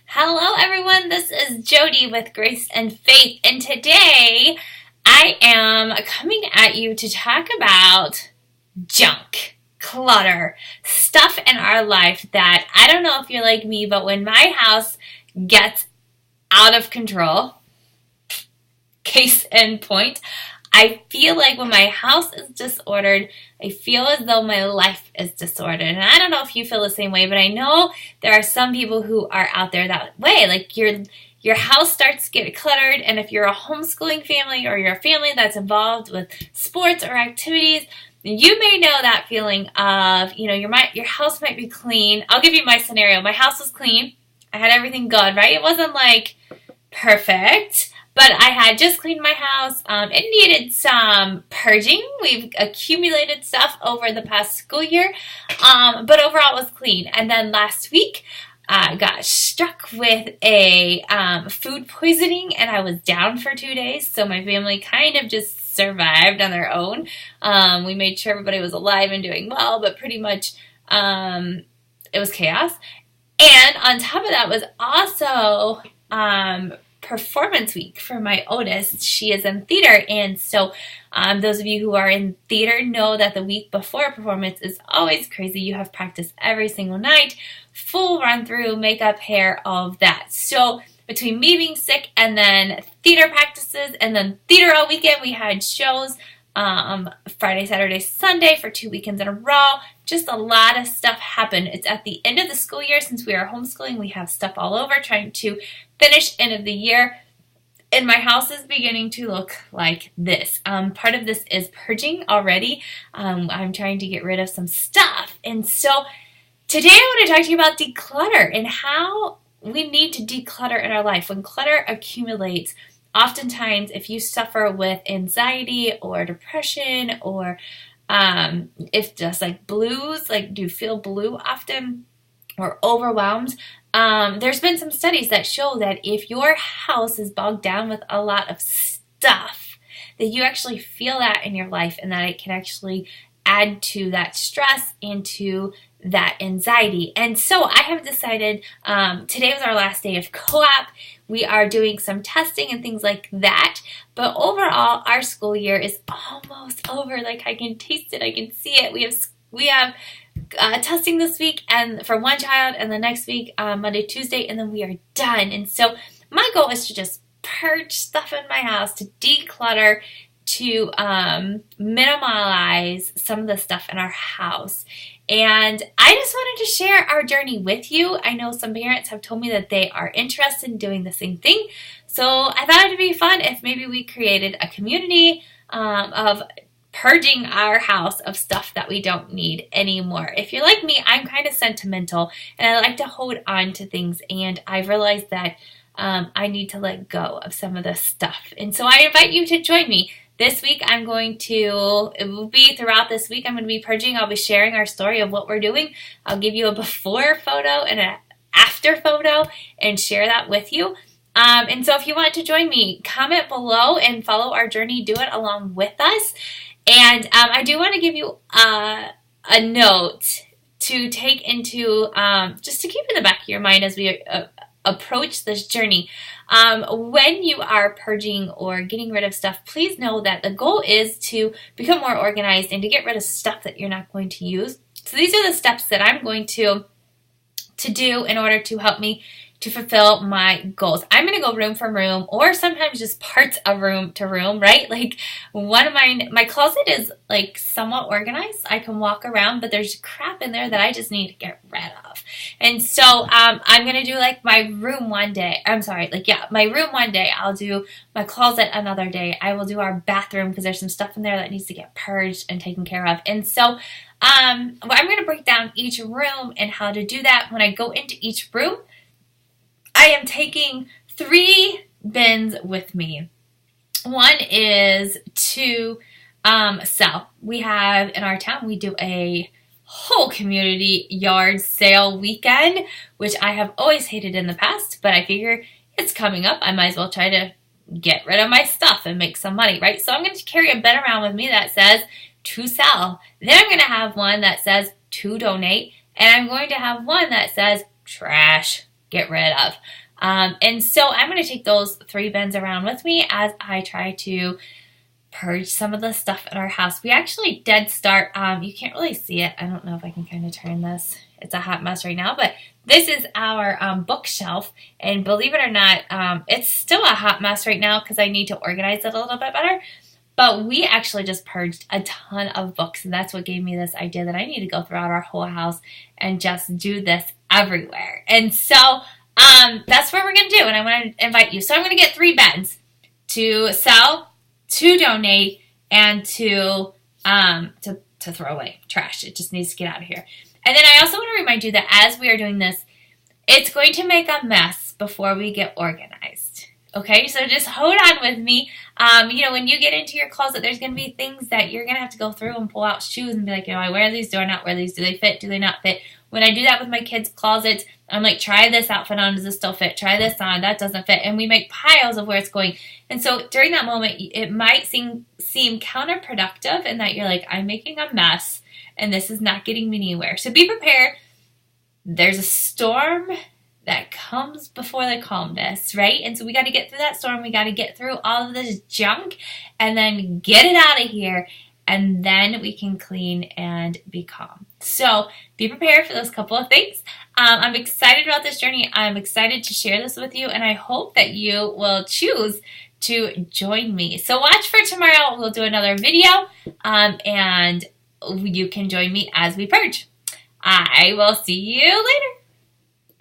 Hello, everyone. This is Jody with Grace and Faith, and today I am coming at you to talk about junk, clutter, stuff in our life that I don't know if you're like me, but when my house gets out of control, case in point, I feel like when my house is disordered, I feel as though my life is disordered. And I don't know if you feel the same way, but I know there are some people who are out there that way. Like your house starts to get cluttered, and if you're a homeschooling family or you're a family that's involved with sports or activities, you may know that feeling of, your house might be clean. I'll give you my scenario. My house was clean. I had everything good, right? It wasn't like perfect. But I had just cleaned my house. It needed some purging. We've accumulated stuff over the past school year, but overall it was clean. And then last week, I got struck with a food poisoning, and I was down for 2 days. So my family kind of just survived on their own. We made sure everybody was alive and doing well, but pretty much it was chaos. And on top of that was also performance week for my oldest. She is in theater, and so those of you who are in theater know that the week before performance is always crazy. You have practice every single night, full run through, makeup, hair, all of that. So between me being sick and then theater practices and then theater all weekend, we had shows Friday, Saturday, Sunday for 2 weekends in a row. Just a lot of stuff happened. It's at the end of the school year. Since we are homeschooling, we have stuff all over trying to finish end of the year. And my house is beginning to look like this. Part of this is purging already. I'm trying to get rid of some stuff. And so today I want to talk to you about declutter and how we need to declutter in our life. When clutter accumulates, oftentimes, if you suffer with anxiety or depression, or if just like blues, like do you feel blue often or overwhelmed, there's been some studies that show that if your house is bogged down with a lot of stuff, that you actually feel that in your life, and that it can actually add to that stress and to that anxiety. And so I have decided, today was our last day of co-op. We are doing some testing and things like that. But overall, our school year is almost over. Like, I can taste it. I can see it. We have testing this week and for one child, and the next week, Monday, Tuesday, and then we are done. And so my goal is to just purge stuff in my house, to declutter, to minimize some of the stuff in our house. And I just wanted to share our journey with you. I know some parents have told me that they are interested in doing the same thing. So I thought it'd be fun if maybe we created a community of purging our house of stuff that we don't need anymore. If you're like me, I'm kind of sentimental, and I like to hold on to things, and I've realized that I need to let go of some of this stuff. And so I invite you to join me. This week, it will be throughout this week, I'm going to be purging. I'll be sharing our story of what we're doing. I'll give you a before photo and an after photo and share that with you. And so if you want to join me, comment below and follow our journey. Do it along with us. And I do want to give you a note to take into, just to keep in the back of your mind as we approach this journey. When you are purging or getting rid of stuff, please know that the goal is to become more organized and to get rid of stuff that you're not going to use. So these are the steps that I'm going to do in order to help me to fulfill my goals. I'm going to go room for room, or sometimes just parts of room to room, right? Like, one of my closet is like somewhat organized. I can walk around, but there's crap in there that I just need to get rid of. And so I'm going to do like my room one day. My room one day. I'll do my closet another day. I will do our bathroom because there's some stuff in there that needs to get purged and taken care of. And so I'm going to break down each room and how to do that. When I go into each room, I am taking 3 bins with me. One is to sell. We have in our town, we do a whole community yard sale weekend, which I have always hated in the past, but I figure it's coming up. I might as well try to get rid of my stuff and make some money, right? So I'm going to carry a bin around with me that says to sell. Then I'm going to have one that says to donate, and I'm going to have one that says trash. get rid of. And so I'm going to take those 3 bins around with me as I try to purge some of the stuff in our house. We actually did start, you can't really see it. I don't know if I can kind of turn this. It's a hot mess right now, but this is our bookshelf, and believe it or not, it's still a hot mess right now because I need to organize it a little bit better. But we actually just purged a ton of books, and that's what gave me this idea that I need to go throughout our whole house and just do this everywhere. And so that's what we're going to do, and I want to invite you. So I'm going to get 3 bins to sell, to donate, and to throw away, trash. It just needs to get out of here. And then I also want to remind you that as we are doing this, it's going to make a mess before we get organized. Okay, so just hold on with me. When you get into your closet, there's going to be things that you're going to have to go through and pull out shoes and be like, I wear these, do I not wear these? Do they fit? Do they not fit? When I do that with my kids' closets, I'm like, try this outfit on. Does this still fit? Try this on. That doesn't fit. And we make piles of where it's going. And so during that moment, it might seem counterproductive in that you're like, I'm making a mess and this is not getting me anywhere. So be prepared. There's a storm that comes before the calmness, right? And so we got to get through that storm. We got to get through all of this junk and then get it out of here. And then we can clean and be calm. So be prepared for those couple of things. I'm excited about this journey. I'm excited to share this with you. And I hope that you will choose to join me. So watch for tomorrow. We'll do another video. And you can join me as we purge. I will see you later.